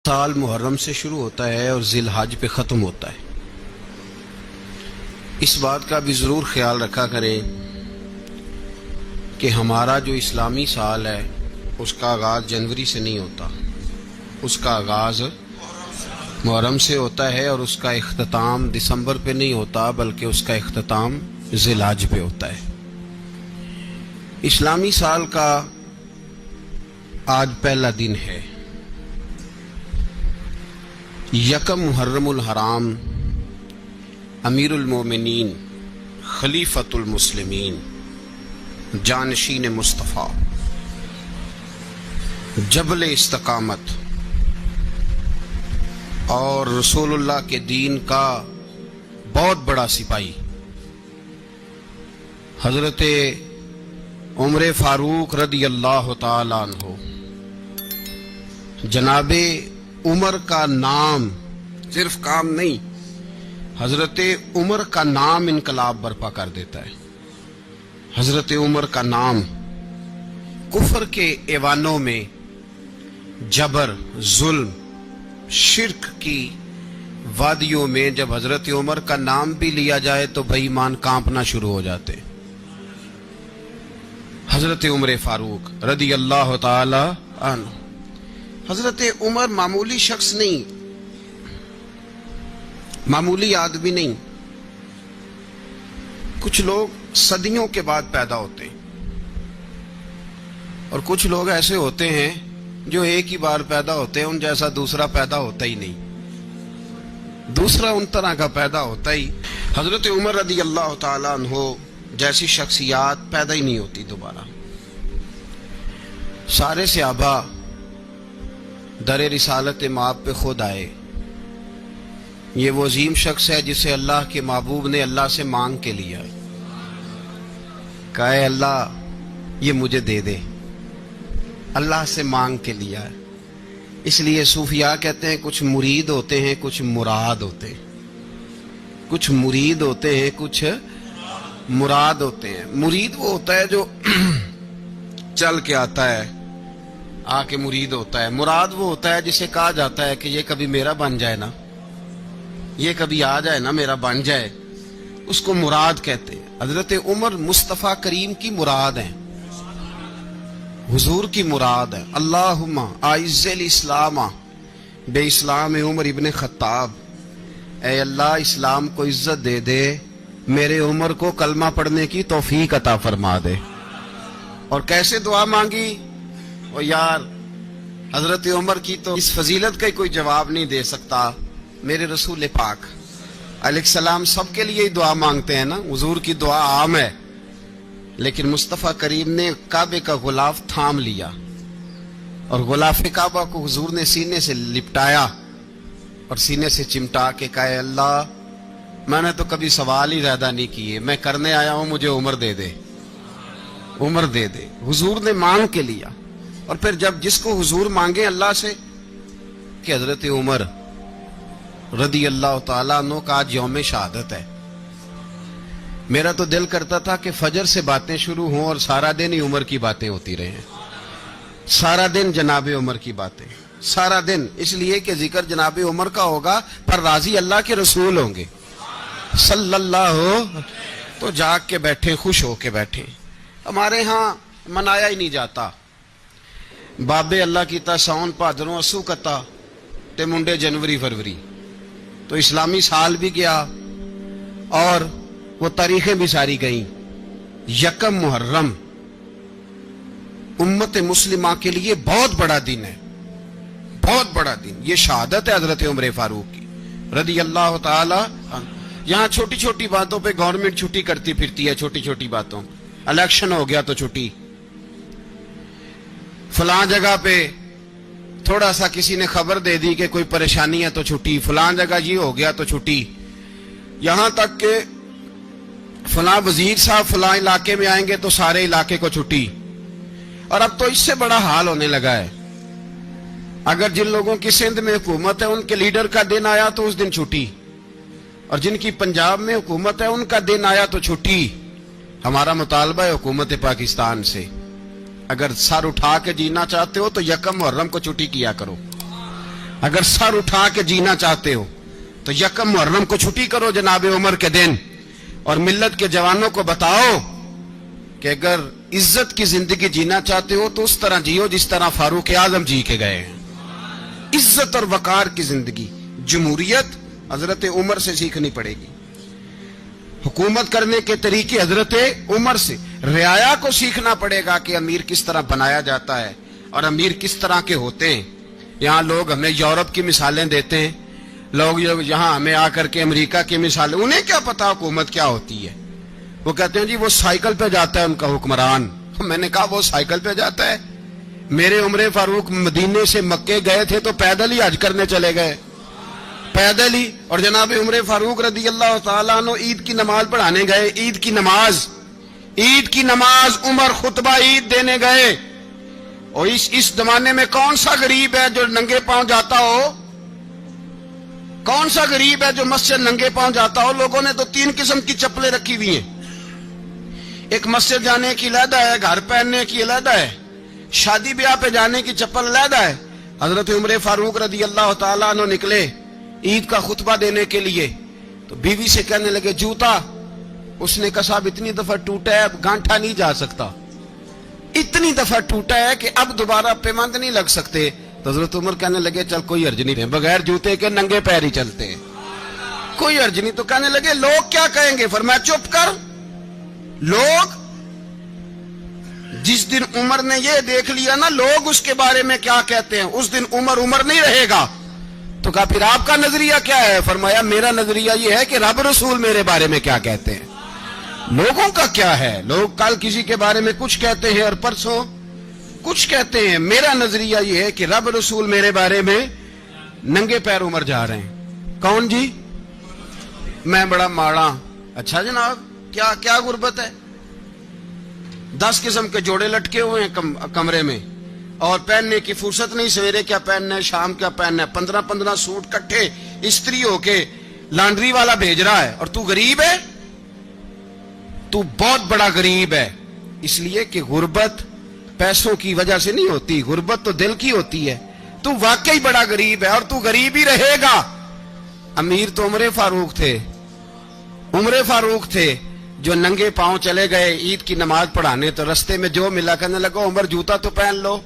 سال محرم سے شروع ہوتا ہے اور ذی الحج پہ ختم ہوتا ہے۔ اس بات کا بھی ضرور خیال رکھا کریں کہ ہمارا جو اسلامی سال ہے اس کا آغاز جنوری سے نہیں ہوتا، اس کا آغاز محرم سے ہوتا ہے اور اس کا اختتام دسمبر پہ نہیں ہوتا بلکہ اس کا اختتام ذی الحج پہ ہوتا ہے۔ اسلامی سال کا آج پہلا دن ہے، یکم محرم الحرام، امیر المومنین خلیفۃ المسلمین جانشین مصطفیٰ جبل استقامت اور رسول اللہ کے دین کا بہت بڑا سپاہی حضرت عمر فاروق رضی اللہ تعالی عنہ، جناب عمر کا نام صرف کام نہیں، حضرت عمر کا نام انقلاب برپا کر دیتا ہے۔ حضرت عمر کا نام کفر کے ایوانوں میں جبر، ظلم، شرک کی وادیوں میں جب حضرت عمر کا نام بھی لیا جائے تو بے ایمان کانپنا شروع ہو جاتے۔ حضرت عمر فاروق رضی اللہ تعالی عنہ، حضرت عمر معمولی شخص نہیں، معمولی آدمی نہیں۔ کچھ لوگ صدیوں کے بعد پیدا ہوتے ہیں اور کچھ لوگ ایسے ہوتے ہیں جو ایک ہی بار پیدا ہوتے ہیں، ان جیسا دوسرا پیدا ہوتا ہی نہیں، دوسرا ان طرح کا پیدا ہوتا ہی۔ حضرت عمر رضی اللہ تعالی عنہ جیسی شخصیات پیدا ہی نہیں ہوتی دوبارہ۔ سارے صحابہ در رسالت مآب پہ خود آئے۔ یہ وہ عظیم شخص ہے جسے اللہ کے محبوب نے اللہ سے مانگ کے لیا، کہا اے اللہ یہ مجھے دے دے، اللہ سے مانگ کے لیا ہے۔ اس لیے صوفیاء کہتے ہیں کچھ مرید ہوتے ہیں کچھ مراد ہوتے ہیں، کچھ مرید ہوتے ہیں کچھ مراد ہوتے ہیں۔ مرید وہ ہوتا ہے جو چل کے آتا ہے، آ کے مرید ہوتا ہے۔ مراد وہ ہوتا ہے جسے کہا جاتا ہے کہ یہ کبھی میرا بن جائے نا، یہ کبھی آ جائے نا، میرا بن جائے، اس کو مراد کہتے ہیں۔ حضرت عمر مصطفیٰ کریم کی مراد ہیں، حضور کی مراد ہے۔ اللہم اعز الاسلام بے اسلام عمر ابن خطاب، اے اللہ اسلام کو عزت دے دے، میرے عمر کو کلمہ پڑھنے کی توفیق عطا فرما دے۔ اور کیسے دعا مانگی؟ اور یار حضرت عمر کی تو اس فضیلت کا کوئی جواب نہیں دے سکتا۔ میرے رسول پاک علیہ السلام سب کے لیے ہی دعا مانگتے ہیں نا، حضور کی دعا عام ہے، لیکن مصطفیٰ کریم نے کعبے کا غلاف تھام لیا اور غلاف کعبہ کو حضور نے سینے سے لپٹایا اور سینے سے چمٹا کے کہا اے اللہ میں نے تو کبھی سوال ہی زیادہ نہیں کیے، میں کرنے آیا ہوں، مجھے عمر دے دے، عمر دے دے۔ حضور نے مانگ کے لیا۔ اور پھر جب جس کو حضور مانگے اللہ سے کہ حضرت عمر رضی اللہ تعالیٰ عنہ کا آج یوم شہادت ہے، میرا تو دل کرتا تھا کہ فجر سے باتیں شروع ہوں اور سارا دن ہی عمر کی باتیں ہوتی رہیں، سارا دن جناب عمر کی باتیں، سارا دن، اس لیے کہ ذکر جناب عمر کا ہوگا پر راضی اللہ کے رسول ہوں گے صلی اللہ، تو جاگ کے بیٹھے، خوش ہو کے بیٹھے۔ ہمارے ہاں منایا ہی نہیں جاتا، بابے اللہ کیتا ساؤن بھادروں اسو کتا تے منڈے جنوری فروری، تو اسلامی سال بھی گیا اور وہ تاریخیں بھی ساری گئیں۔ یکم محرم امت مسلمہ کے لیے بہت بڑا دن ہے، بہت بڑا دن۔ یہ شہادت ہے حضرت عمر فاروق کی رضی اللہ تعالی عنہ۔ یہاں چھوٹی چھوٹی باتوں پہ گورنمنٹ چھٹی کرتی پھرتی ہے، چھوٹی چھوٹی باتوں، الیکشن ہو گیا تو چھٹی، فلاں جگہ پہ تھوڑا سا کسی نے خبر دے دی کہ کوئی پریشانی ہے تو چھٹی، فلاں جگہ یہ ہو گیا تو چھٹی، یہاں تک کہ فلاں وزیر صاحب فلاں علاقے میں آئیں گے تو سارے علاقے کو چھٹی۔ اور اب تو اس سے بڑا حال ہونے لگا ہے، اگر جن لوگوں کی سندھ میں حکومت ہے ان کے لیڈر کا دن آیا تو اس دن چھٹی، اور جن کی پنجاب میں حکومت ہے ان کا دن آیا تو چھٹی۔ ہمارا مطالبہ ہے حکومت پاکستان سے، اگر سر اٹھا کے جینا چاہتے ہو تو یکم محرم کو چھٹی کیا کرو، اگر سر اٹھا کے جینا چاہتے ہو تو یکم محرم کو چھٹی کرو جناب عمر کے دن، اور ملت کے جوانوں کو بتاؤ کہ اگر عزت کی زندگی جینا چاہتے ہو تو اس طرح جیو جس طرح فاروق اعظم جی کے گئے ہیں۔ عزت اور وقار کی زندگی، جمہوریت حضرت عمر سے سیکھنی پڑے گی، حکومت کرنے کے طریقے حضرت عمر سے، رعایا کو سیکھنا پڑے گا کہ امیر کس طرح بنایا جاتا ہے اور امیر کس طرح کے ہوتے ہیں۔ یہاں لوگ ہمیں یورپ کی مثالیں دیتے ہیں، لوگ یہاں ہمیں آ کر کے امریکہ کی مثالیں، انہیں کیا پتا حکومت کیا ہوتی ہے؟ وہ کہتے ہیں جی وہ سائیکل پہ جاتا ہے ان کا حکمران۔ میں نے کہا وہ سائیکل پہ جاتا ہے؟ میرے عمر فاروق مدینے سے مکے گئے تھے تو پیدل ہی حج کرنے چلے گئے، پیدل ہی۔ اور جناب عمر فاروق رضی اللہ تعالیٰ عنہ عید کی نماز پڑھانے گئے، عید کی نماز عمر خطبہ عید دینے گئے۔ اور اس زمانے میں کون سا غریب ہے جو ننگے پاؤں جاتا ہو؟ کون سا غریب ہے جو مسجد ننگے پاؤں جاتا ہو؟ لوگوں نے تو 3 قسم کی چپلیں رکھی ہوئی ہیں، ایک مسجد جانے کی علیحدہ ہے، گھر پہننے کی علیحدہ ہے، شادی بیاہ پہ جانے کی چپل علیحدہ ہے۔ حضرت عمر فاروق رضی اللہ تعالیٰ عنہ نکلے عید کا خطبہ دینے کے لیے تو بیوی سے کہنے لگے جوتا، اس نے کہا صاحب اتنی دفعہ ٹوٹا ہے اب گانٹھا نہیں جا سکتا، اتنی دفعہ ٹوٹا ہے کہ اب دوبارہ پیمند نہیں لگ سکتے۔ تو حضرت عمر کہنے لگے چل کوئی حرج نہیں ہے، بغیر جوتے کے ننگے پیر ہی چلتے ہیں، کوئی حرج نہیں۔ تو کہنے لگے لوگ کیا کہیں گے؟ فرمایا چپ کر، لوگ جس دن عمر نے یہ دیکھ لیا نا لوگ اس کے بارے میں کیا کہتے ہیں، اس دن عمر نہیں رہے گا۔ تو کہا پھر آپ کا نظریہ کیا ہے؟ فرمایا میرا نظریہ یہ ہے کہ رب رسول میرے بارے میں کیا کہتے ہیں، لوگوں کا کیا ہے؟ لوگ کل کسی کے بارے میں کچھ کہتے ہیں اور پرسوں کچھ کہتے ہیں، میرا نظریہ یہ ہے کہ رب رسول میرے بارے میں ننگے پیر عمر جا رہے ہیں۔ کون جی؟ میں بڑا ماڑا۔ اچھا جناب کیا غربت ہے؟ 10 قسم کے جوڑے لٹکے ہوئے ہیں کمرے میں اور پہننے کی فرصت نہیں، سویرے کیا پہننا ہے شام کیا پہننا ہے، 15 سوٹ کٹھے استری ہو کے لانڈری والا بھیج رہا ہے، اور تو غریب ہے، تو بہت بڑا غریب ہے۔ اس لیے کہ غربت پیسوں کی وجہ سے نہیں ہوتی، غربت تو دل کی ہوتی ہے۔ تو واقعی بڑا غریب ہے اور تو غریب ہی رہے گا۔ امیر تو عمر فاروق تھے جو ننگے پاؤں چلے گئے عید کی نماز پڑھانے، تو رستے میں جو ملا کہنے لگا عمر جوتا تو پہن لو۔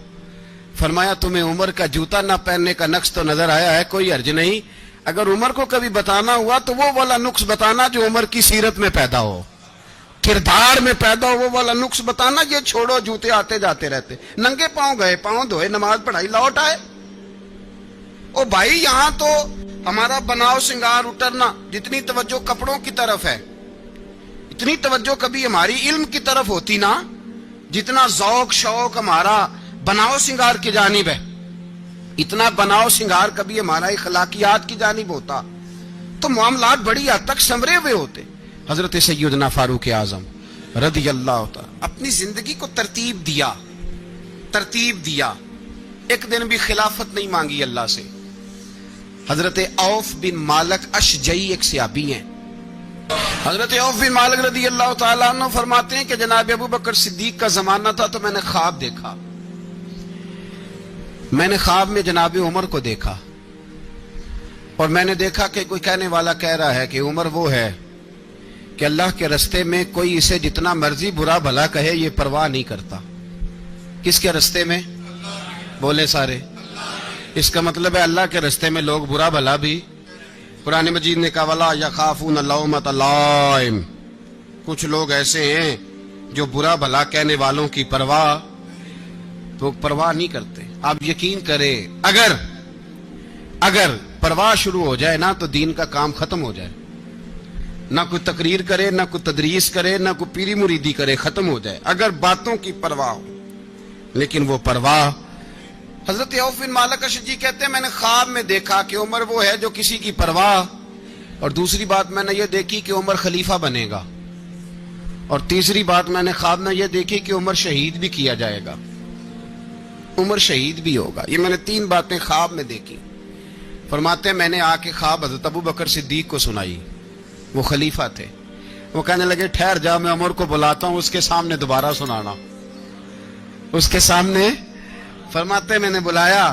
فرمایا تمہیں عمر کا جوتا نہ پہننے کا نقص تو نظر آیا ہے، کوئی حرج نہیں، اگر عمر کو کبھی بتانا ہوا تو وہ والا نقص بتانا جو عمر کی سیرت میں پیدا ہو، کردار میں پیدا ہو، وہ والا نقص بتانا، یہ چھوڑو جوتے آتے جاتے رہتے۔ ننگے پاؤں گئے، پاؤں دھوئے، نماز پڑھائی، لوٹ آئے۔ او بھائی یہاں تو ہمارا بناؤ سنگار اترنا، جتنی توجہ کپڑوں کی طرف ہے اتنی توجہ کبھی ہماری علم کی طرف ہوتی نا، جتنا ذوق شوق ہمارا بناؤ سنگار کی جانب ہے، اتنا بناؤ سنگار کبھی ہمارا اخلاقیات کی جانب ہوتا تو معاملات بڑی حد تک سنورے ہوئے ہوتے۔ حضرت سیدنا فاروق اعظم رضی اللہ تعالی اپنی زندگی کو ترتیب دیا، ایک دن بھی خلافت نہیں مانگی اللہ سے۔ حضرت عوف بن مالک اشجعی ایک صحابی ہیں، حضرت عوف بن مالک رضی اللہ تعالیٰ عنہ فرماتے ہیں کہ جناب ابو بکر صدیق کا زمانہ تھا تو میں نے خواب دیکھا، میں نے خواب میں جناب عمر کو دیکھا، اور میں نے دیکھا کہ کوئی کہنے والا کہہ رہا ہے کہ عمر وہ ہے کہ اللہ کے رستے میں کوئی اسے جتنا مرضی برا بھلا کہے یہ پرواہ نہیں کرتا۔ کس کے رستے میں؟ بولے سارے۔ اس کا مطلب ہے اللہ کے رستے میں لوگ برا بھلا بھی، قرآن مجید نے کہا وَلَا يَخَافُونَ لَوْمَةَ لَائِمٍ، کچھ لوگ ایسے ہیں جو برا بھلا کہنے والوں کی پرواہ نہیں کرتے۔ آپ یقین کریں اگر پرواہ شروع ہو جائے نا تو دین کا کام ختم ہو جائے، نہ کوئی تقریر کرے، نہ کوئی تدریس کرے، نہ کوئی پیری مریدی کرے، ختم ہو جائے اگر باتوں کی پرواہ ہو۔ لیکن وہ پرواہ، حضرت عوف بن مالک اشجعی کہتے ہیں میں نے خواب میں دیکھا کہ عمر وہ ہے جو کسی کی پرواہ، اور دوسری بات میں نے یہ دیکھی کہ عمر خلیفہ بنے گا، اور تیسری بات میں نے خواب میں یہ دیکھی کہ عمر شہید بھی کیا جائے گا، عمر شہید بھی ہوگا۔ یہ میں نے 3 باتیں خواب میں دیکھی۔ فرماتے ہیں میں نے آ کے خواب حضرت ابو بکر صدیق کو سنائی، وہ خلیفہ تھے، وہ کہنے لگے ٹھہر جا میں عمر کو بلاتا ہوں، اس کے سامنے دوبارہ سنانا، اس کے سامنے۔ فرماتے میں نے بلایا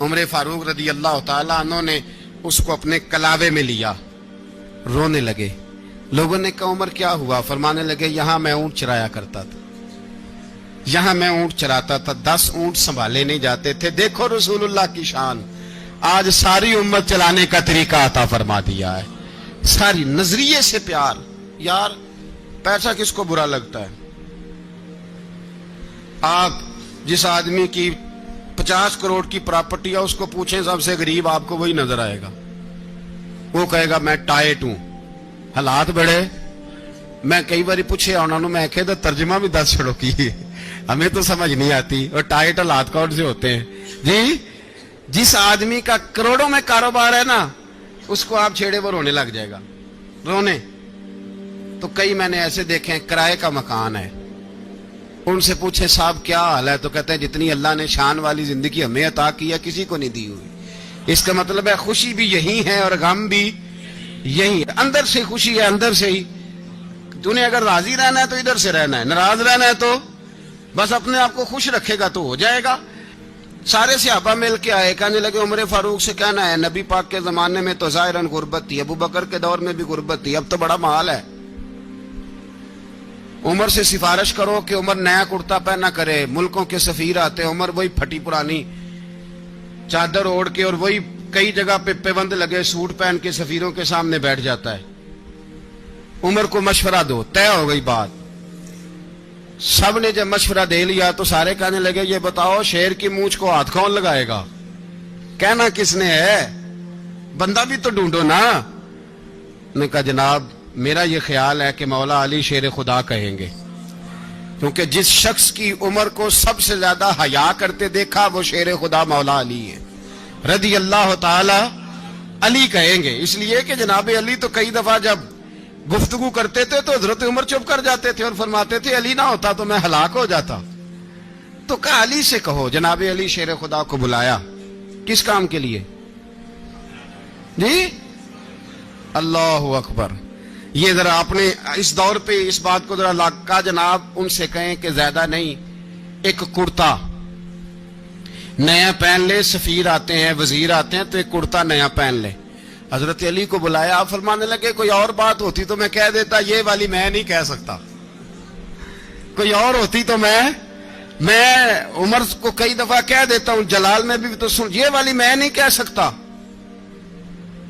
عمر فاروق رضی اللہ تعالیٰ عنہ نے اس کو اپنے کلاوے میں لیا، رونے لگے۔ لوگوں نے کہا عمر کیا ہوا؟ فرمانے لگے یہاں میں اونٹ چرایا کرتا تھا، یہاں میں اونٹ چراتا تھا، 10 اونٹ سنبھالے نہیں جاتے تھے، دیکھو رسول اللہ کی شان، آج ساری امت چلانے کا طریقہ عطا فرما دیا ہے، ساری نظریے سے پیار۔ یار پیسہ کس کو برا لگتا ہے؟ آپ جس آدمی کی 50 کروڑ کی پراپرٹی ہے اس کو پوچھیں سب سے غریب، آپ کو وہی نظر آئے گا، وہ کہے گا میں ٹائٹ ہوں، حالات بڑے۔ میں کئی باری پوچھے انہوں نے، میں کہتا ترجمہ بھی 10 چھڑوں کی، ہمیں تو سمجھ نہیں آتی، اور ٹائٹ حالات کون سے ہوتے ہیں جی؟ جس آدمی کا کروڑوں میں کاروبار ہے نا، اس کو آپ چھیڑے وہ رونے لگ جائے گا، رونے۔ تو کئی میں نے ایسے دیکھے ہیں کرائے کا مکان ہے، ان سے پوچھے صاحب کیا حال ہے، تو کہتے ہیں جتنی اللہ نے شان والی زندگی ہمیں عطا کی ہے کسی کو نہیں دی ہوئی۔ اس کا مطلب ہے خوشی بھی یہی ہے اور غم بھی یہی ہے، اندر سے خوشی ہے، اندر سے ہی۔ تُنے اگر راضی رہنا ہے تو ادھر سے رہنا ہے، ناراض رہنا ہے تو بس اپنے آپ کو خوش رکھے گا تو ہو جائے گا۔ سارے صحابہ مل کے آئے، کہنے لگے عمر فاروق سے کہنا ہے نبی پاک کے زمانے میں تو ظاہراً غربت تھی، ابو بکر کے دور میں بھی غربت تھی، اب تو بڑا مال ہے، عمر سے سفارش کرو کہ عمر نیا کرتا پہنا کرے۔ ملکوں کے سفیر آتے، عمر وہی پھٹی پرانی چادر اوڑھ کے اور وہی کئی جگہ پہ پیوند لگے سوٹ پہن کے سفیروں کے سامنے بیٹھ جاتا ہے۔ عمر کو مشورہ دو، طے ہو گئی بات۔ سب نے جب مشورہ دے لیا تو سارے کہنے لگے یہ بتاؤ شیر کی مونچھ کو ہاتھ کون لگائے گا؟ کہنا کس نے ہے؟ بندہ بھی تو ڈھونڈو نا۔ نے کہا جناب میرا یہ خیال ہے کہ مولا علی شیر خدا کہیں گے، کیونکہ جس شخص کی عمر کو سب سے زیادہ حیا کرتے دیکھا وہ شیر خدا مولا علی ہے رضی اللہ تعالی علی کہیں گے۔ اس لیے کہ جناب علی تو کئی دفعہ جب گفتگو کرتے تھے تو حضرت عمر چپ کر جاتے تھے اور فرماتے تھے علی نہ ہوتا تو میں ہلاک ہو جاتا۔ تو کہا علی سے کہو۔ جناب علی شیر خدا کو بلایا، کس کام کے لیے جی؟ اللہ اکبر۔ یہ ذرا آپ نے اس دور پہ اس بات کو ذرا لاکا جناب ان سے کہیں کہ زیادہ نہیں، ایک کرتا نیا پہن لے، سفیر آتے ہیں وزیر آتے ہیں تو ایک کرتا نیا پہن لے۔ حضرت علی کو بلایا، آپ فرمانے لگے کوئی اور بات ہوتی تو میں کہہ دیتا، یہ والی میں نہیں کہہ سکتا، کوئی اور ہوتی تو میں عمر کو کئی دفعہ کہہ دیتا ہوں، جلال میں بھی تو سن، یہ والی میں نہیں کہہ سکتا،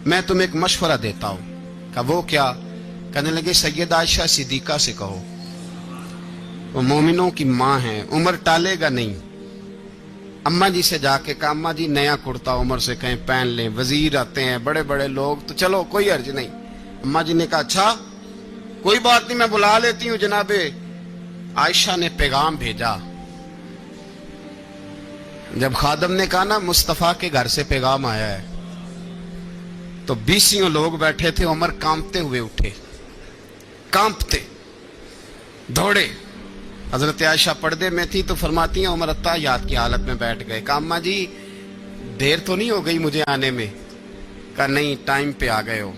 میں تمہیں ایک مشورہ دیتا ہوں۔ کہا وہ کیا؟ کہنے لگے سیدہ عائشہ صدیقہ سے کہو، وہ مومنوں کی ماں ہیں، عمر ٹالے گا نہیں۔ اماں جی سے جا کے کہا اماں جی نیا کرتا عمر سے کہیں پہن لیں، وزیر آتے ہیں بڑے بڑے لوگ تو چلو کوئی حرج نہیں۔ اماں جی نے کہا اچھا کوئی بات نہیں میں بلا لیتی ہوں۔ جناب عائشہ نے پیغام بھیجا، جب خادم نے کہا نا مصطفیٰ کے گھر سے پیغام آیا ہے تو 20 لوگ بیٹھے تھے، عمر کانپتے ہوئے اٹھے، کانپتے دوڑے۔ حضرت عائشہ پردے میں تھی تو فرماتی ہیں عمر اتحیات کی حالت میں بیٹھ گئے۔ کہا اماں جی دیر تو نہیں ہو گئی مجھے آنے میں؟ کہا نہیں ٹائم پہ آ گئے ہو،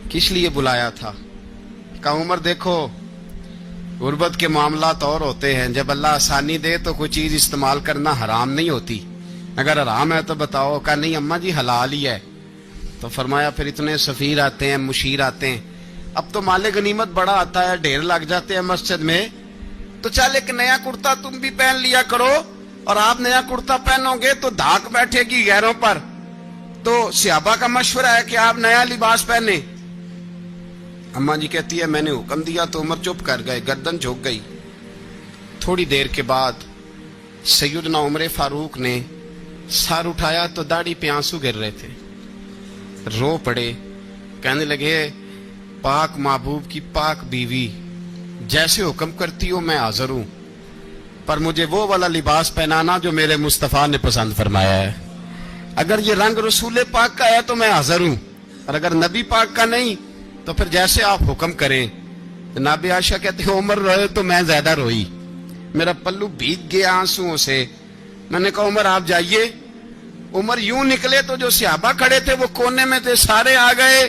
کس لیے بلایا تھا؟ کہا عمر دیکھو غربت کے معاملات اور ہوتے ہیں، جب اللہ آسانی دے تو کوئی چیز استعمال کرنا حرام نہیں ہوتی، اگر حرام ہے تو بتاؤ۔ کہا نہیں اماں جی حلال ہی ہے۔ تو فرمایا پھر اتنے سفیر آتے ہیں مشیر آتے ہیں، اب تو مال غنیمت بڑا آتا ہے، ڈھیر لگ جاتے ہیں مسجد میں، تو چل ایک نیا کرتا تم بھی پہن لیا کرو، اور آپ نیا کرتا پہنو گے تو دھاک بیٹھے گی غیروں پر۔ تو صحابہ کا مشورہ ہے کہ آپ نیا لباس پہنے۔ اماں جی کہتی ہے میں نے حکم دیا تو عمر چپ کر گئے، گردن جھک گئی۔ تھوڑی دیر کے بعد سیدنا عمر فاروق نے سر اٹھایا تو داڑھی پہ آنسو گر رہے تھے، رو پڑے، کہنے لگے پاک محبوب کی پاک بیوی جیسے حکم کرتی ہو میں حاضر ہوں، پر مجھے وہ والا لباس پہنانا جو میرے مصطفیٰ نے پسند فرمایا ہے، اگر یہ رنگ رسول پاک کا ہے تو میں حاضر ہوں، اور اگر نبی پاک کا نہیں تو پھر جیسے آپ حکم کریں۔ جناب عائشہ کہتے ہیں عمر روئے تو میں زیادہ روئی، میرا پلو بھیگ گیا آنسوؤں سے۔ میں نے کہا عمر آپ جائیے۔ عمر یوں نکلے تو جو صحابہ کھڑے تھے وہ کونے میں تھے، سارے آ گئے۔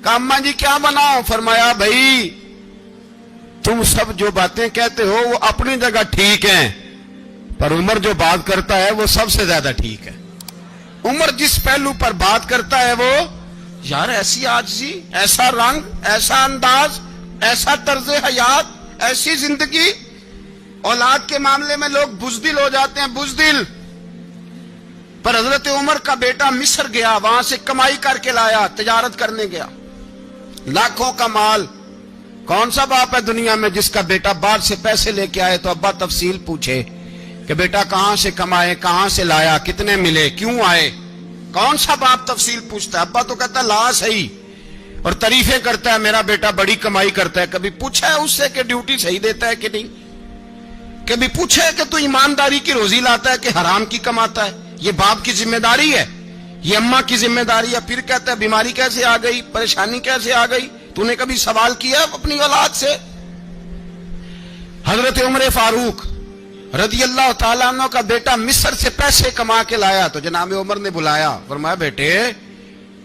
کہا اماں جی کیا بناؤ؟ فرمایا بھائی تم سب جو باتیں کہتے ہو وہ اپنی جگہ ٹھیک ہیں، پر عمر جو بات کرتا ہے وہ سب سے زیادہ ٹھیک ہے۔ عمر جس پہلو پر بات کرتا ہے وہ یار ایسی عاجزی، ایسا رنگ، ایسا انداز، ایسا طرز حیات، ایسی زندگی. اولاد کے معاملے میں لوگ بزدل ہو جاتے ہیں، بزدل. پر حضرت عمر کا بیٹا مصر گیا، وہاں سے کمائی کر کے لایا، تجارت کرنے گیا، لاکھوں کا مال. کون سا باپ ہے دنیا میں جس کا بیٹا باہر سے پیسے لے کے آئے تو ابا تفصیل پوچھے کہ بیٹا کہاں سے کمائے، کہاں سے لایا، کتنے ملے، کیوں آئے؟ کون سا باپ تفصیل پوچھتا ہے؟ ابا تو کہتا ہے لا صحیح، اور تعریفیں کرتا ہے میرا بیٹا بڑی کمائی کرتا ہے. کبھی پوچھا ہے اس سے کہ ڈیوٹی صحیح دیتا ہے کہ نہیں؟ کبھی پوچھا ہے کہ تو ایمانداری کی روزی لاتا ہے کہ حرام کی کماتا ہے؟ یہ باپ کی ذمہ داری ہے، یہ اماں کی ذمہ داری ہے. پھر کہتا ہے بیماری کیسے آ گئی، پریشانی کیسے آ گئی؟ تو نے کبھی سوال کیا اپنی اولاد سے؟ حضرت عمر فاروق رضی اللہ تعالیٰ عنہ کا بیٹا مصر سے پیسے کما کے لایا تو جناب عمر نے بلایا، فرمایا بیٹے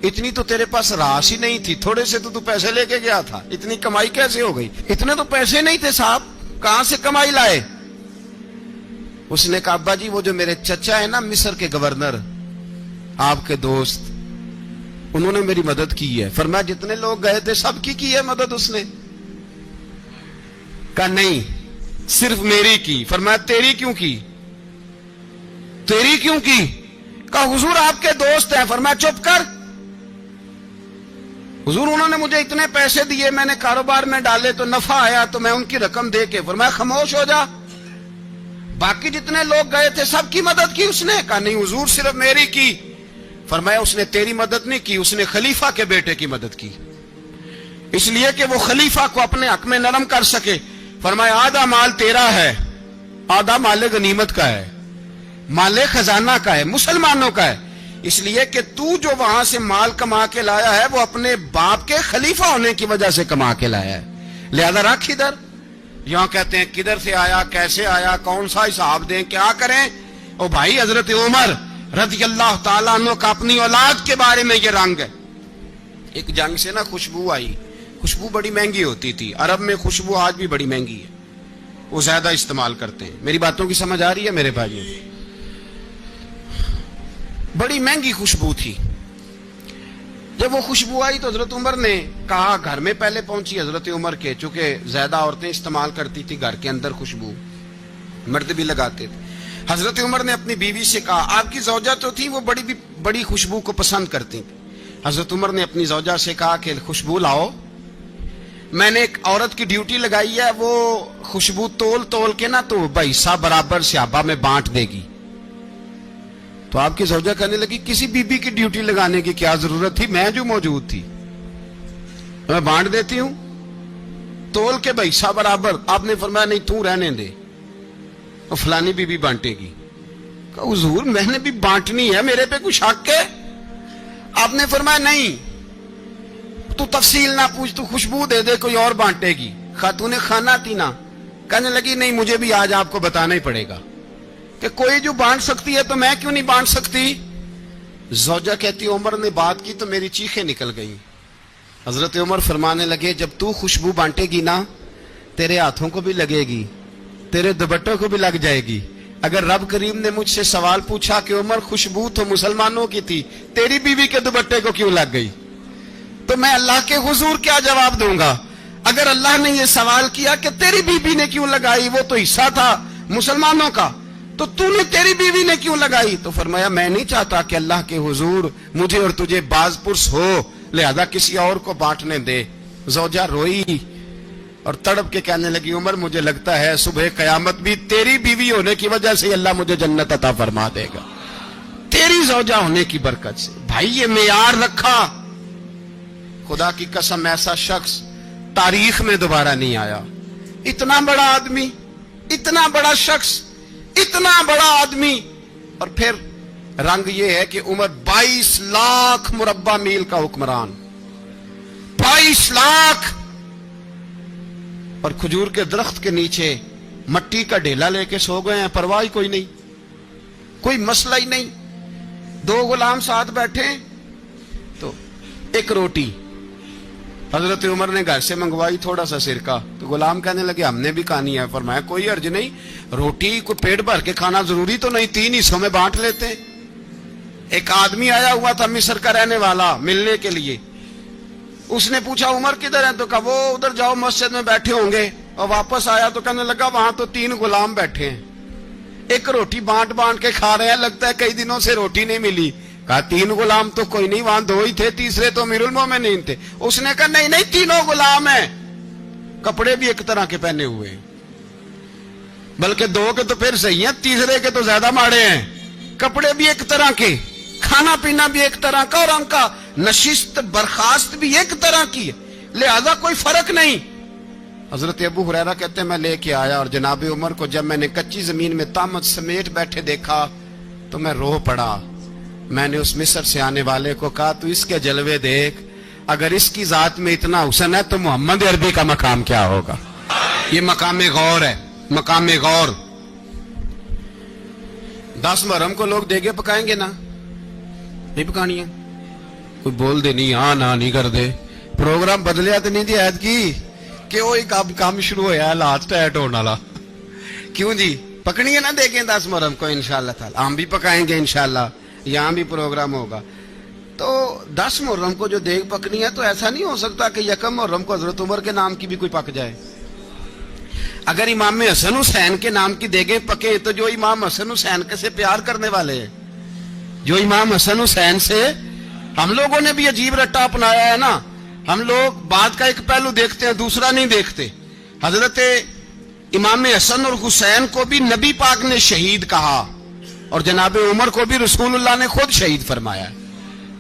اتنی تو تیرے پاس راس ہی نہیں تھی، تھوڑے سے تو پیسے لے کے گیا تھا، اتنی کمائی کیسے ہو گئی؟ اتنے تو پیسے نہیں تھے صاحب، کہاں سے کمائی لائے؟ اس نے کہا ابا جی وہ جو میرے چچا ہے نا مصر کے گورنر، آپ کے دوست، انہوں نے میری مدد کی ہے. فرمایا جتنے لوگ گئے تھے سب کی ہے مدد اس نے؟ کہا نہیں صرف میری کی. فرمایا تیری کیوں کی؟ تیری کیوں کی؟ کہا حضور آپ کے دوست ہیں. فرمایا چپ کر، حضور انہوں نے مجھے اتنے پیسے دیے، میں نے کاروبار میں ڈالے تو نفع آیا تو میں ان کی رقم دے کے. فرمایا خاموش ہو جا، باقی جتنے لوگ گئے تھے سب کی مدد کی اس نے؟ کہا نہیں حضور صرف میری کی. فرمایا اس نے تیری مدد نہیں کی، اس نے خلیفہ کے بیٹے کی مدد کی، اس لیے کہ وہ خلیفہ کو اپنے حق میں نرم کر سکے. فرمایا آدھا مال تیرا ہے، آدھا مال غنیمت کا ہے، مال خزانہ کا ہے، مسلمانوں کا ہے، اس لیے کہ تو جو وہاں سے مال کما کے لایا ہے وہ اپنے باپ کے خلیفہ ہونے کی وجہ سے کما کے لایا ہے، لہذا رکھ ادھر. یہاں کہتے ہیں کدھر سے آیا، کیسے آیا، کون سا حساب دیں، کیا کریں؟ او بھائی حضرت عمر رضی اللہ تعالیٰ عنہ کا اپنی اولاد کے بارے میں یہ رنگ ہے. ایک جنگ سے نا خوشبو آئی، خوشبو بڑی مہنگی ہوتی تھی، عرب میں خوشبو آج بھی بڑی مہنگی ہے، وہ زیادہ استعمال کرتے ہیں. میری باتوں کی سمجھ آ رہی ہے میرے بھائیوں؟ بڑی مہنگی خوشبو تھی. جب وہ خوشبو آئی تو حضرت عمر نے کہا، گھر میں پہلے پہنچی حضرت عمر کے، چونکہ زیادہ عورتیں استعمال کرتی تھی گھر کے اندر خوشبو، مرد بھی لگاتے تھے. حضرت عمر نے اپنی بیوی سے کہا، آپ کی زوجہ تو تھی وہ بڑی خوشبو کو پسند کرتی تھی. حضرت عمر نے اپنی زوجہ سے کہا کہ خوشبو لاؤ، میں نے ایک عورت کی ڈیوٹی لگائی ہے، وہ خوشبو تول کے نا تو حصہ برابر صحابہ میں بانٹ دے گی. تو آپ کی زوجہ کہنے لگی کسی بی بی کی ڈیوٹی لگانے کی کیا ضرورت تھی، میں جو موجود تھی میں بانٹ دیتی ہوں تول کے حصہ برابر. آپ نے فرمایا نہیں تو رہنے دے، اور فلانی بی بی بانٹے گی. کہا حضور میں نے بھی بانٹنی ہے، میرے پہ کچھ حق ہے؟ آپ نے فرمایا نہیں تو تفصیل نہ پوچھ، تو خوشبو دے دے، کوئی اور بانٹے گی. خاتون خانہ تھی نا، کہنے لگی نہیں مجھے بھی آج آپ کو بتانا ہی پڑے گا کہ کوئی جو بانٹ سکتی ہے تو میں کیوں نہیں بانٹ سکتی؟ زوجہ کہتی عمر نے بات کی تو میری چیخیں نکل گئیں. حضرت عمر فرمانے لگے جب تو خوشبو بانٹے گی نا تیرے ہاتھوں کو بھی لگے گی، تیرے دوپٹوں کو بھی لگ جائے گی. اگر رب کریم نے مجھ سے سوال پوچھا کہ عمر خوشبو تو مسلمانوں کی تھی، تیری بیوی کے دوپٹے کو کیوں لگ گئی، تو میں اللہ کے حضور کیا جواب دوں گا؟ اگر اللہ نے یہ سوال کیا کہ تیری بیوی نے کیوں لگائی، وہ تو حصہ تھا مسلمانوں کا، تو نے تیری بیوی نے کیوں لگائی؟ تو فرمایا میں نہیں چاہتا کہ اللہ کے حضور مجھے اور تجھے باز پرس ہو، لہذا کسی اور کو بانٹنے دے. زوجہ روئی اور تڑپ کے کہنے لگی عمر مجھے لگتا ہے صبح قیامت بھی تیری بیوی ہونے کی وجہ سے اللہ مجھے جنت عطا فرما دے گا، تیری زوجہ ہونے کی برکت سے. بھائی یہ معیار رکھا، خدا کی قسم ایسا شخص تاریخ میں دوبارہ نہیں آیا. اتنا بڑا آدمی، اتنا بڑا شخص، اتنا بڑا آدمی، اور پھر رنگ یہ ہے کہ عمر 22 لاکھ مربع میل کا حکمران، 22 لاکھ، اور کھجور کے درخت کے نیچے مٹی کا ڈھیلا لے کے سو گئے ہیں، پرواہ کوئی نہیں، کوئی مسئلہ ہی نہیں. 2 غلام ساتھ بیٹھے تو ایک روٹی حضرت عمر نے گھر سے منگوائی، تھوڑا سا سرکہ، تو غلام کہنے لگے ہم نے بھی کھانی ہے. فرمایا کوئی حرج نہیں، روٹی کو پیٹ بھر کے کھانا ضروری تو نہیں، 3 حصوں میں بانٹ لیتے. ایک آدمی آیا ہوا تھا مصر کا رہنے والا ملنے کے لیے. اس نے پوچھا عمر کدھر ہے؟ تو کہا وہ ادھر جاؤ مسجد میں بیٹھے ہوں گے. اور واپس آیا تو کہنے لگا وہاں تو 3 غلام بیٹھے ہیں, ایک روٹی بانٹ بانٹ کے کھا رہے ہیں, لگتا ہے کئی دنوں سے روٹی نہیں ملی. کہا 3 غلام تو کوئی نہیں, وہاں 2 ہی تھے, تیسرے تو امیر المومنین تھے. اس نے کہا نہیں نہیں 3 غلام ہیں, کپڑے بھی ایک طرح کے پہنے ہوئے ہیں, بلکہ 2 کے تو پھر صحیح ہیں, تیسرے کے تو زیادہ ماڑے ہیں. کپڑے بھی ایک طرح کے, کھانا پینا بھی ایک طرح کا, اور ان کا نشست برخاست بھی ایک طرح کی ہے, لہذا کوئی فرق نہیں. حضرت ابو ہریرہ کہتے ہیں میں لے کے آیا, اور جناب عمر کو جب میں نے کچی زمین میں تامت سمیٹ بیٹھے دیکھا تو میں رو پڑا. میں نے اس مصر سے آنے والے کو کہا تو اس کے جلوے دیکھ, اگر اس کی ذات میں اتنا حسن ہے تو محمد عربی کا مقام کیا ہوگا. یہ مقام غور ہے, مقام غور. 10 محرم کو لوگ دیگے پکائیں گے نا, نہیں پکانی ہے؟ کوئی بول دے نہیں, ہاں نہ نہیں کر دے. پروگرام بدلیا تو نہیں دی عید کی کہ وہی کام شروع ہوا ہے لات ٹائٹ ہونے والا. کیوں جی, پکنی ہے نا دیکھیں 10 محرم کو انشاءاللہ تعالی. ہم بھی پکائیں گے انشاءاللہ, یہاں بھی پروگرام ہوگا. تو 10 محرم کو جو دیگ پکنی ہے تو ایسا نہیں ہو سکتا کہ 1 محرم کو حضرت عمر کے نام کی بھی کوئی پک جائے. اگر امام حسن حسین کے نام کی دیگیں پکے تو جو امام حسن حسین سے پیار کرنے والے ہیں, جو امام حسن حسین سے, ہم لوگوں نے بھی عجیب رٹا اپنایا ہے نا. ہم لوگ بات کا ایک پہلو دیکھتے ہیں, دوسرا نہیں دیکھتے. حضرت امام حسن اور حسین کو بھی نبی پاک نے شہید کہا, اور جناب عمر کو بھی رسول اللہ نے خود شہید فرمایا.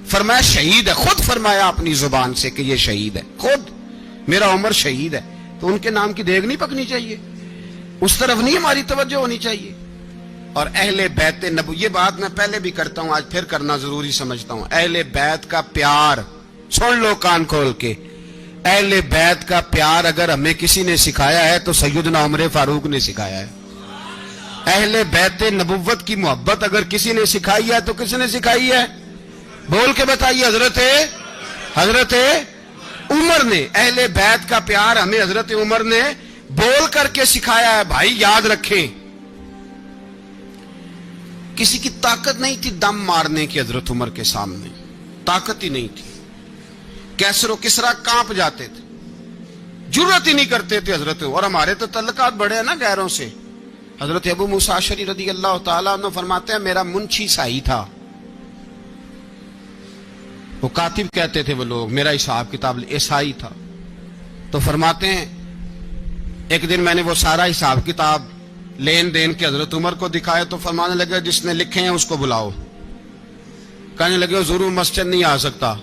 فرمایا شہید ہے, خود فرمایا اپنی زبان سے کہ یہ شہید ہے, خود میرا عمر شہید ہے. تو ان کے نام کی دیگ نہیں پکنی چاہیے, اس طرف نہیں ہماری توجہ ہونی چاہیے. اور اہل بیت نبو, یہ بات میں پہلے بھی کرتا ہوں, آج پھر کرنا ضروری سمجھتا ہوں. اہل بیت کا پیار سن لو کان کھول کے, اہل بیت کا پیار اگر ہمیں کسی نے سکھایا ہے تو سیدنا عمر فاروق نے سکھایا ہے. اہل بیت نبوت کی محبت اگر کسی نے سکھائی ہے تو کس نے سکھائی ہے؟ بول کے بتائیے. حضرت عمر نے. اہل بیت کا پیار ہمیں حضرت عمر نے بول کر کے سکھایا ہے. بھائی یاد رکھیں, کسی کی طاقت نہیں تھی دم مارنے کی حضرت عمر کے سامنے, طاقت ہی نہیں تھی. کیسر و کسرا کانپ جاتے تھے, جرأت ہی نہیں کرتے تھے حضرت. اور ہمارے تو تعلقات بڑے ہیں نا غیروں سے. حضرت ابو موسیٰ اشعری رضی اللہ تعالیٰ عنہ فرماتے ہیں میرا منشی سائی تھا, وہ کاتب کہتے تھے وہ لوگ, میرا حساب کتاب عیسائی تھا. تو فرماتے ہیں ایک دن میں نے وہ سارا حساب کتاب لین دین کے حضرت عمر کو دکھایا تو فرمانے لگے جس نے لکھے ہیں اس کو بلاؤ. کہنے لگے ضرور مسجد نہیں آ سکتا.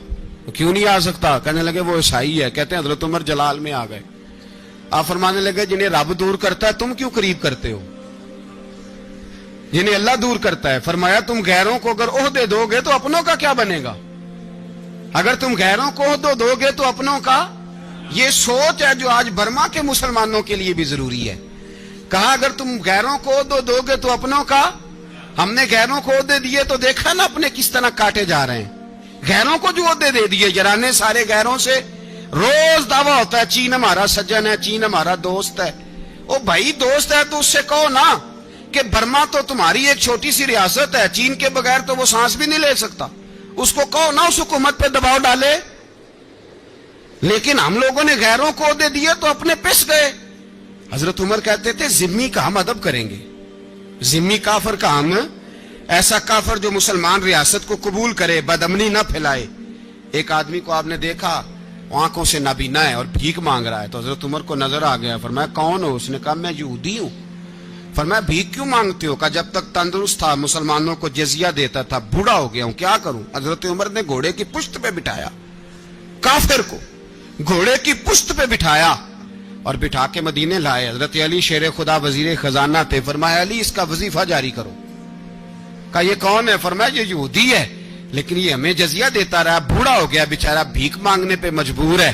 کیوں نہیں آ سکتا؟ کہنے لگے وہ عیسائی ہے. کہتے ہیں حضرت عمر جلال میں آ گئے. آپ فرمانے لگے جنہیں رب دور کرتا ہے تم کیوں قریب کرتے ہو؟ جنہیں اللہ دور کرتا ہے. فرمایا تم غیروں کو اگر عہدے دو گے تو اپنوں کا کیا بنے گا؟ اگر تم غیروں کو عہدے دو گے تو اپنوں کا. یہ سوچ ہے جو آج برما کے مسلمانوں کے لیے بھی ضروری ہے. کہا اگر تم غیروں کو عہدے دو گے تو اپنوں کا. ہم نے غیروں کو عہدے دیے تو دیکھا نا اپنے کس طرح کاٹے جا رہے ہیں. غیروں کو جو عہدے دے دیے جرانے سارے غیروں سے. روز دعویٰ ہوتا ہے چین ہمارا سجن ہے, چین ہمارا دوست ہے. او بھائی دوست ہے تو اس سے کہو نا کہ برما تو تمہاری ایک چھوٹی سی ریاست ہے, چین کے بغیر تو وہ سانس بھی نہیں لے سکتا. اس کو کہو نا اس حکومت پہ دباؤ ڈالے. لیکن ہم لوگوں نے غیروں کو عہدے دیے تو اپنے پس گئے. حضرت عمر کہتے تھے ذمی کا ہم ادب کریں گے, ذمی کافر کا ہم, ایسا کافر جو مسلمان ریاست کو قبول کرے, بدامنی نہ پھیلائے. ایک آدمی کو آپ نے دیکھا آنکھوں سے نابینا ہے اور بھیک مانگ رہا ہے, تو حضرت عمر کو نظر آ گیا. فرمایا کون ہو؟ اس نے کہا میں یہودی ہوں. فرمایا بھیک کیوں مانگتے ہو؟ کہا جب تک تندرست تھا مسلمانوں کو جزیہ دیتا تھا, بوڑھا ہو گیا ہوں کیا کروں. حضرت عمر نے گھوڑے کی پشت پہ بٹھایا, کافر کو گھوڑے کی پشت پہ بٹھایا اور بٹھا کے مدینے لائے. حضرت علی شیر خدا وزیر خزانہ تھے. فرمایا علی اس کا وظیفہ جاری کرو. کہا یہ کون ہے؟ فرمایا یہ یہودی ہے لیکن یہ ہمیں جزیہ دیتا رہا, بوڑھا ہو گیا بیچارہ, بھیک مانگنے پہ مجبور ہے,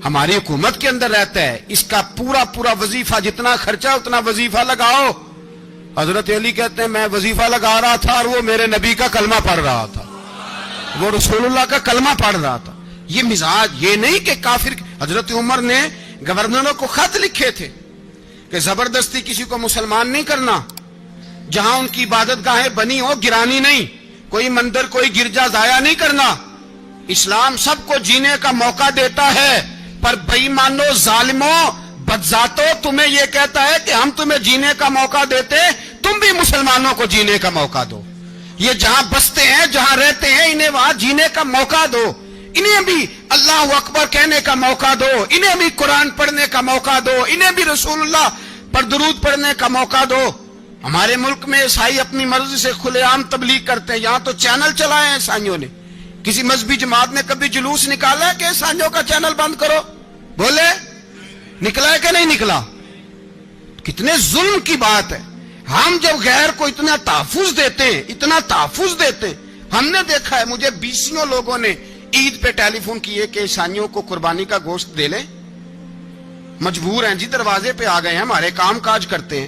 ہماری حکومت کے اندر رہتا ہے, اس کا پورا وظیفہ جتنا خرچہ اتنا وظیفہ لگاؤ. حضرت علی کہتے ہیں میں وظیفہ لگا رہا تھا اور وہ میرے نبی کا کلمہ پڑھ رہا تھا, وہ رسول اللہ کا کلمہ پڑھ رہا تھا. یہ مزاج, یہ نہیں کہ کافر. حضرت عمر نے گورنروں کو خط لکھے تھے کہ زبردستی کسی کو مسلمان نہیں کرنا, جہاں ان کی عبادت گاہیں بنی ہو گرانی نہیں, کوئی مندر کوئی گرجا ضائع نہیں کرنا. اسلام سب کو جینے کا موقع دیتا ہے، پر بے ایمانو ظالموں بدذاتوں تمہیں یہ کہتا ہے کہ ہم تمہیں جینے کا موقع دیتے، تم بھی مسلمانوں کو جینے کا موقع دو. یہ جہاں بستے ہیں جہاں رہتے ہیں انہیں وہاں جینے کا موقع دو، انہیں بھی اللہ اکبر کہنے کا موقع دو، انہیں بھی قرآن پڑھنے کا موقع دو، انہیں بھی رسول اللہ پر درود پڑھنے کا موقع دو. ہمارے ملک میں عیسائی اپنی مرضی سے کھلے عام تبلیغ کرتے ہیں. یہاں تو چینل چلائے ہیں عیسائیوں نے. کسی مذہبی جماعت نے کبھی جلوس نکالا ہے کہ عیسائیوں کا چینل بند کرو؟ بولے نکلا ہے کہ نہیں نکلا؟ کتنے ظلم کی بات ہے. ہم جب غیر کو اتنا تحفظ دیتے ہیں، اتنا تحفظ دیتے ہیں. ہم نے دیکھا ہے، مجھے بیسیوں لوگوں نے عید پہ ٹیلی فون کیے کہ عیسائیوں کو قربانی کا گوشت دے لیں. مجبور ہیں جی، دروازے پہ آ گئے ہیں، ہمارے کام کاج کرتے ہیں.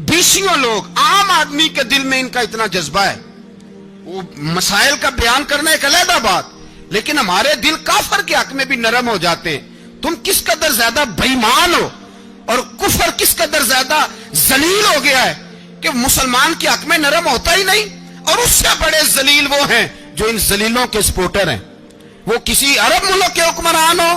بیسیوں لوگ، عام آدمی کے دل میں ان کا اتنا جذبہ ہے. وہ مسائل کا بیان کرنا ایک علیحدہ بات، لیکن ہمارے دل کافر کے حق میں بھی نرم ہو جاتے ہیں. تم کس قدر زیادہ بے ایمان ہو اور کفر کس قدر زیادہ ذلیل ہو گیا ہے کہ مسلمان کے حق میں نرم ہوتا ہی نہیں. اور اس سے بڑے ذلیل وہ ہیں جو ان ذلیلوں کے سپورٹر ہیں. وہ کسی عرب ملک کے حکمران ہو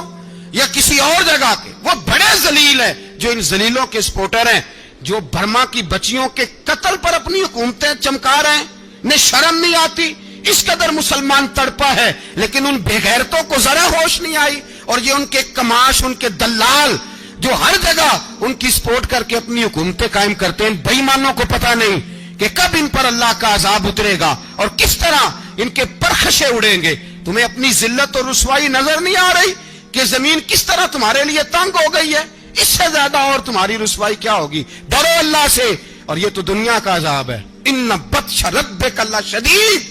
یا کسی اور جگہ کے، وہ بڑے ذلیل ہیں جو ان ذلیلوں کے سپورٹر ہیں، جو برما کی بچیوں کے قتل پر اپنی حکومتیں چمکا رہے ہیں. انہیں شرم نہیں آتی. اس قدر مسلمان تڑپا ہے، لیکن ان بے غیرتوں کو ذرا ہوش نہیں آئی. اور یہ ان کے کماش، ان کے دلال جو ہر جگہ ان کی سپورٹ کر کے اپنی حکومتیں قائم کرتے ہیں، بے ایمانوں کو پتہ نہیں کہ کب ان پر اللہ کا عذاب اترے گا اور کس طرح ان کے پرخشے اڑیں گے. تمہیں اپنی ذلت اور رسوائی نظر نہیں آ رہی کہ زمین کس طرح تمہارے لیے تنگ ہو گئی ہے؟ اس سے زیادہ اور تمہاری رسوائی کیا ہوگی؟ ڈرو اللہ سے. اور یہ تو دنیا کا عذاب ہے. ان بطش ربک لشدید.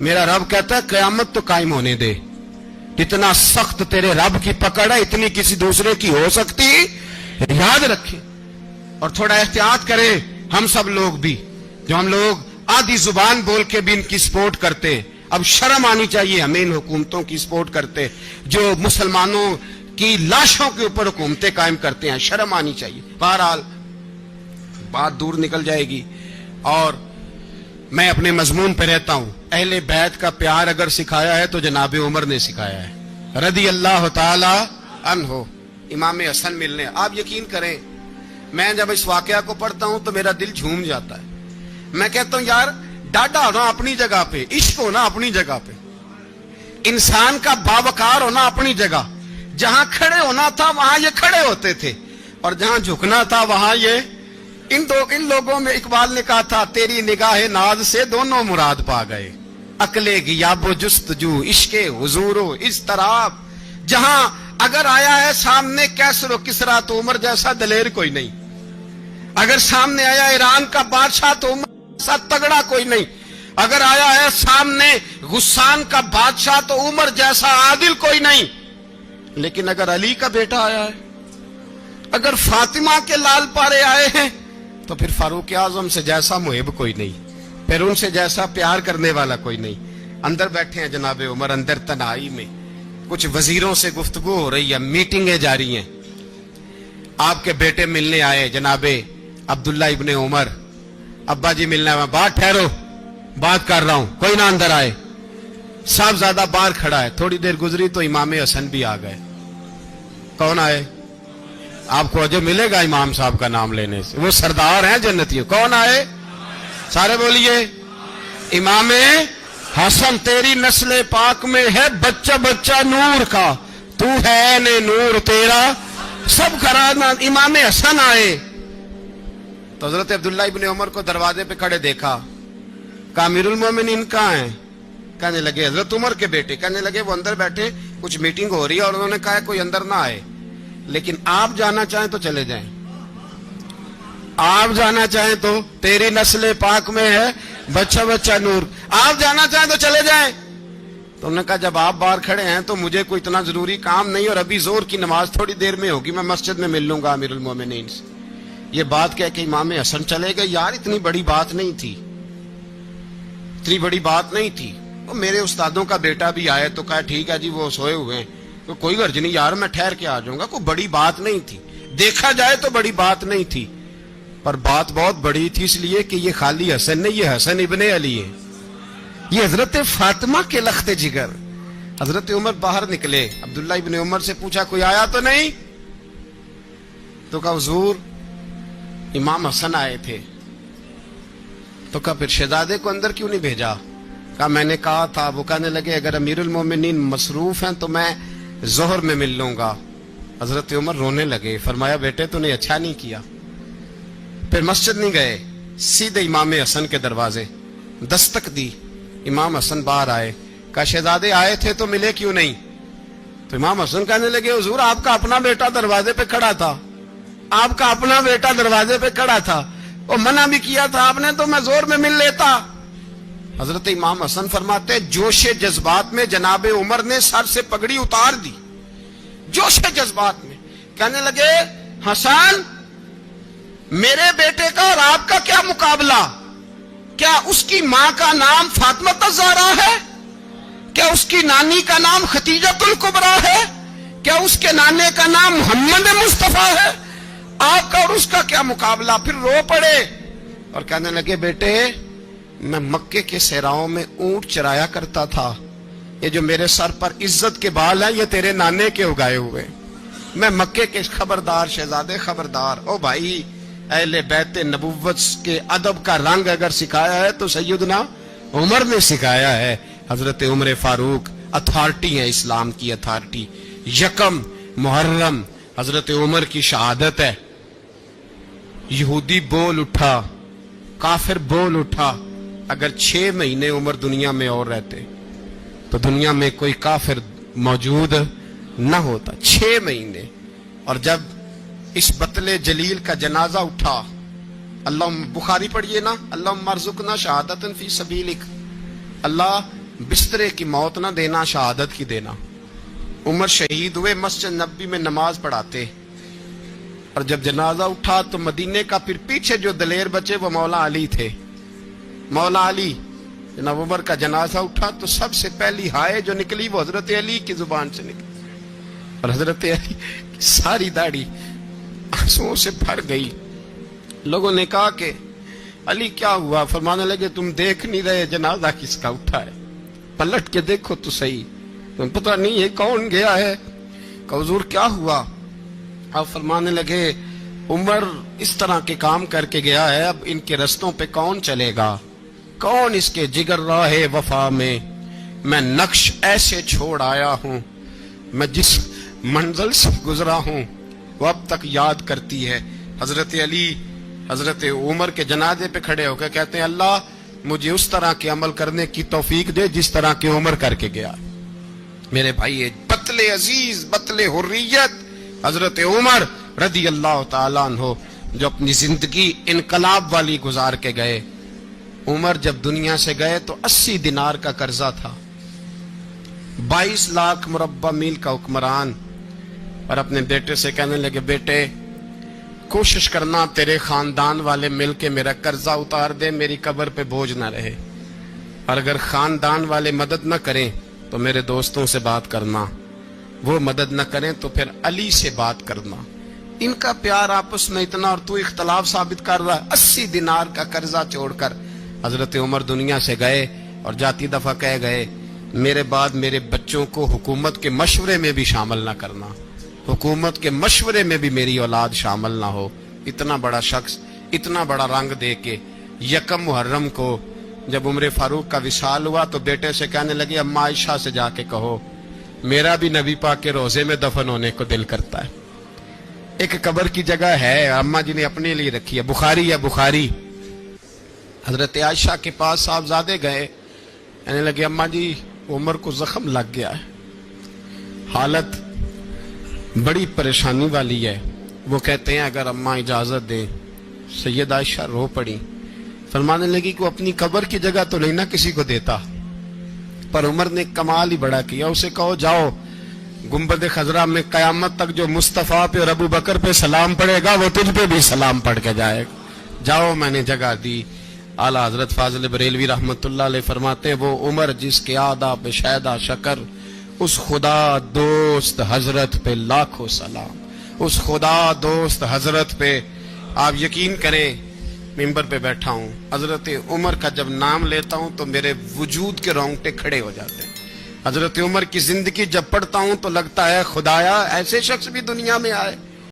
میرا رب کہتا ہے قیامت تو قائم ہونے دے. اتنا سخت تیرے رب کی پکڑ ہے، اتنی کسی دوسرے کی ہو سکتی؟ یاد رکھیں اور تھوڑا احتیاط کریں. ہم سب لوگ بھی، جو ہم لوگ آدھی زبان بول کے بھی ان کی سپورٹ کرتے ہیں، اب شرم آنی چاہیے ہمیں ان حکومتوں کی سپورٹ کرتے جو مسلمانوں کی لاشوں کے اوپر حکومتیں قائم کرتے ہیں. شرم آنی چاہیے. بہرحال بات دور نکل جائے گی اور میں اپنے مضمون پہ رہتا ہوں. اہل بیت کا پیار اگر سکھایا ہے تو جناب عمر نے سکھایا ہے رضی اللہ تعالی عنہ. امام حسن ملنے، آپ یقین کریں میں جب اس واقعہ کو پڑھتا ہوں تو میرا دل جھوم جاتا ہے. میں کہتا ہوں یار، ڈاڈا ہونا اپنی جگہ پہ، عشق ہونا اپنی جگہ پہ، انسان کا باوقار ہونا اپنی جگہ. جہاں کھڑے ہونا تھا وہاں یہ کھڑے ہوتے تھے، اور جہاں جھکنا تھا وہاں یہ. ان لوگوں میں اقبال نے کہا تھا تیری نگاہ ناز سے دونوں مراد پا گئے، عقل غیاب و جستجو، عشق حضور و اضطراب. جہاں اگر آیا ہے سامنے کیسر و کسرا تو عمر جیسا دلیر کوئی نہیں. اگر سامنے آیا ایران کا بادشاہ تو عمر جیسا تگڑا کوئی نہیں. اگر آیا ہے سامنے غسان کا بادشاہ تو عمر جیسا عادل کوئی نہیں. لیکن اگر علی کا بیٹا آیا ہے، اگر فاطمہ کے لال پارے آئے ہیں، تو پھر فاروق اعظم سے جیسا محب کوئی نہیں، پھر ان سے جیسا پیار کرنے والا کوئی نہیں. اندر بیٹھے ہیں جناب عمر، اندر تنہائی میں کچھ وزیروں سے گفتگو ہو رہی ہے، میٹنگیں جاری ہیں. آپ کے بیٹے ملنے آئے جناب عبداللہ ابن عمر. ابا جی ملنا ہے. بات ٹھہرو، بات کر رہا ہوں، کوئی نہ اندر آئے. صاحب زیادہ باہر کھڑا ہے. تھوڑی دیر گزری تو امام حسن بھی آ گئے. کون آئے؟ آپ کو جو ملے گا امام صاحب کا نام لینے سے، وہ سردار ہیں جنتیوں. کون آئے؟ سارے بولیے. امام حسن، تیری نسل پاک میں ہے بچہ بچہ نور کا، تو ہے نے نور تیرا سب کرانا. امام حسن آئے تو حضرت عبداللہ ابن عمر کو دروازے پہ کھڑے دیکھا. کہا امیر المومنین کہاں ہیں؟ کہنے لگے حضرت عمر کے بیٹے. کہنے لگے وہ اندر بیٹھے، کچھ میٹنگ ہو رہی ہے اور انہوں نے کہا کوئی اندر نہ آئے، لیکن آپ جانا چاہیں تو چلے جائیں. آپ جانا چاہیں تو، تیری نسل پاک میں ہے بچہ بچہ نور، آپ جانا چاہیں تو چلے جائیں. تو انہوں نے کہا جب آپ باہر کھڑے ہیں تو مجھے کوئی اتنا ضروری کام نہیں، اور ابھی زور کی نماز تھوڑی دیر میں ہوگی، میں مسجد میں مل لوں گا امیر المومنین سے. یہ بات کہہ کہ امام حسن چلے گئے. یار اتنی بڑی بات نہیں تھی، اتنی بڑی بات نہیں تھی. وہ میرے استادوں کا بیٹا بھی آئے تو کہا ٹھیک ہے جی وہ سوئے ہوئے ہیں تو کوئی غرض نہیں یار، میں ٹھہر کے آ جاؤں گا. کوئی بڑی بات نہیں تھی، دیکھا جائے تو بڑی بات نہیں تھی، پر بات بہت بڑی تھی اس لیے کہ یہ خالی حسن نہیں، یہ حسن ابن علی ہے. یہ حضرت فاطمہ کے لخت جگر. حضرت عمر باہر نکلے, عبداللہ ابن عمر سے پوچھا کوئی آیا تو نہیں؟ تو کہا حضور امام حسن آئے تھے. تو کہا پھر شہزادے کو اندر کیوں نہیں بھیجا؟ کہا میں نے کہا تھا. وہ کہنے لگے اگر امیر المومنین مصروف ہیں تو میں ظہر میں مل لوں گا. حضرت عمر رونے لگے, فرمایا بیٹے تو نے اچھا نہیں کیا. پھر مسجد نہیں گئے, سیدھے امام حسن کے دروازے دستک دی. امام حسن باہر آئے, کہا شہزادے آئے تھے تو ملے کیوں نہیں؟ تو امام حسن کہنے لگے حضور آپ کا اپنا بیٹا دروازے پہ کھڑا تھا, آپ کا اپنا بیٹا دروازے پہ کھڑا تھا, اور منع بھی کیا تھا آپ نے تو میں زور میں مل لیتا. حضرت امام حسن فرماتے جوش جذبات میں جناب عمر نے سر سے پگڑی اتار دی, جوش جذبات میں. کہنے لگے حسن میرے بیٹے کا اور آپ کا کیا مقابلہ؟ کیا اس کی ماں کا نام فاطمہ الزہرا ہے؟ کیا اس کی نانی کا نام خدیجۃ الکبریٰ ہے؟ کیا اس کے نانے کا نام محمد مصطفیٰ ہے؟ آپ کا اور اس کا کیا مقابلہ؟ پھر رو پڑے اور کہنے لگے بیٹے میں مکے کے صحراؤں میں اونٹ چرایا کرتا تھا, یہ جو میرے سر پر عزت کے بال ہیں یہ تیرے نانے کے اگائے ہوئے. میں مکے کے خبردار شہزادے خبردار. او بھائی اہل بیت نبوت کے ادب کا رنگ اگر سکھایا ہے تو سیدنا عمر نے سکھایا ہے. حضرت عمر فاروق اتھارٹی ہے, اسلام کی اتھارٹی. یکم محرم حضرت عمر کی شہادت ہے. یہودی بول اٹھا, کافر بول اٹھا. اگر 6 مہینے عمر دنیا میں اور رہتے تو دنیا میں کوئی کافر موجود نہ ہوتا. 6 مہینے. اور جب اس بطل جلیل کا جنازہ اٹھا, اللہ بخاری پڑھیے نا, اللہم ارزقنا شہادت فی سبیلک, اللہ بسترے کی موت نہ دینا شہادت کی دینا. عمر شہید ہوئے, مسجد نبی میں نماز پڑھاتے, اور جب جنازہ اٹھا تو مدینے کا پھر پیچھے جو دلیر بچے وہ مولا علی تھے. مولا علی, جناب عمر کا جنازہ اٹھا تو سب سے پہلی ہائے جو نکلی وہ حضرت علی کی زبان سے نکلی, اور حضرت علی کی ساری داڑھی آنسوؤں سے بھر گئی. لوگوں نے کہا کہ علی کیا ہوا؟ فرمانے لگے تم دیکھ نہیں رہے جنازہ کس کا اٹھا ہے؟ پلٹ کے دیکھو تو صحیح, تم پتہ نہیں یہ کون گیا ہے. کہ حضور کیا ہوا؟ آپ فرمانے لگے عمر اس طرح کے کام کر کے گیا ہے, اب ان کے رستوں پہ کون چلے گا؟ کون اس کے جگر راہ وفا میں نقش ایسے چھوڑ آیا ہوں, میں جس منزل سے گزرا ہوں وہ اب تک یاد کرتی ہے. حضرت علی حضرت عمر کے جنازے پہ کھڑے ہو کے کہتے ہیں اللہ مجھے اس طرح کے عمل کرنے کی توفیق دے جس طرح کے عمر کر کے گیا. میرے بھائی بطل عزیز, بطل حریت حضرت عمر رضی اللہ تعالیٰ عنہ جو اپنی زندگی انقلاب والی گزار کے گئے. عمر جب دنیا سے گئے تو 80 دینار کا قرضہ تھا, 22 لاکھ مربع میل کا حکمران. اور اپنے بیٹے سے کہنے لگے بیٹے کوشش کرنا تیرے خاندان والے مل کے میرا قرضہ اتار دے, میری قبر پہ بوجھ نہ رہے, اور اگر خاندان والے مدد نہ کریں تو میرے دوستوں سے بات کرنا, وہ مدد نہ کریں تو پھر علی سے بات کرنا. ان کا پیار آپس میں اتنا, اور تو اختلاف ثابت کر رہا ہے. 80 دینار کا قرضہ چھوڑ کر حضرت عمر دنیا سے گئے, اور جاتی دفعہ کہہ گئے میرے بعد میرے بچوں کو حکومت کے مشورے میں بھی شامل نہ کرنا, حکومت کے مشورے میں بھی میری اولاد شامل نہ ہو. اتنا بڑا شخص اتنا بڑا رنگ دے کے یکم محرم کو جب عمر فاروق کا وصال ہوا تو بیٹے سے کہنے لگے اما عائشہ سے جا کے کہو میرا بھی نبی پاک کے روزے میں دفن ہونے کو دل کرتا ہے. ایک قبر کی جگہ ہے اما جی نے اپنے لیے رکھی ہے, بخاری ہے بخاری. حضرت عائشہ کے پاس صاحبزادے گئے, کہنے لگے اما جی عمر کو زخم لگ گیا ہے, حالت بڑی پریشانی والی ہے. وہ کہتے ہیں اگر اماں اجازت دیں. سید عائشہ رو پڑی, فرمانے لگی کہ اپنی قبر کی جگہ تو نہیں نہ کسی کو دیتا, پر عمر نے کمال ہی بڑا کیا. اسے کہو جاؤ گنبد خضرا میں قیامت تک جو مصطفیٰ پہ اور ابو بکر پہ سلام پڑے گا وہ تجھ پہ بھی سلام پڑھ کے جائے گا, جاؤ میں نے جگہ دی. اعلیٰ حضرت فاضل بریلوی رحمت اللہ علیہ فرماتے ہیں وہ عمر جس کے آداب شیدہ شکر, اس خدا دوست حضرت پہ لاکھوں سلام, اس خدا دوست حضرت پہ. آپ یقین کریں ممبر پہ بیٹھا ہوں، حضرت عمر کا جب نام لیتا ہوں تو میرے وجود کے رونگٹے کھڑے ہو جاتے ہیں۔ حضرت عمر کی زندگی جب پڑھتا ہوں تو لگتا ہے خدایا ایسے شخص بھی دنیا میں آئے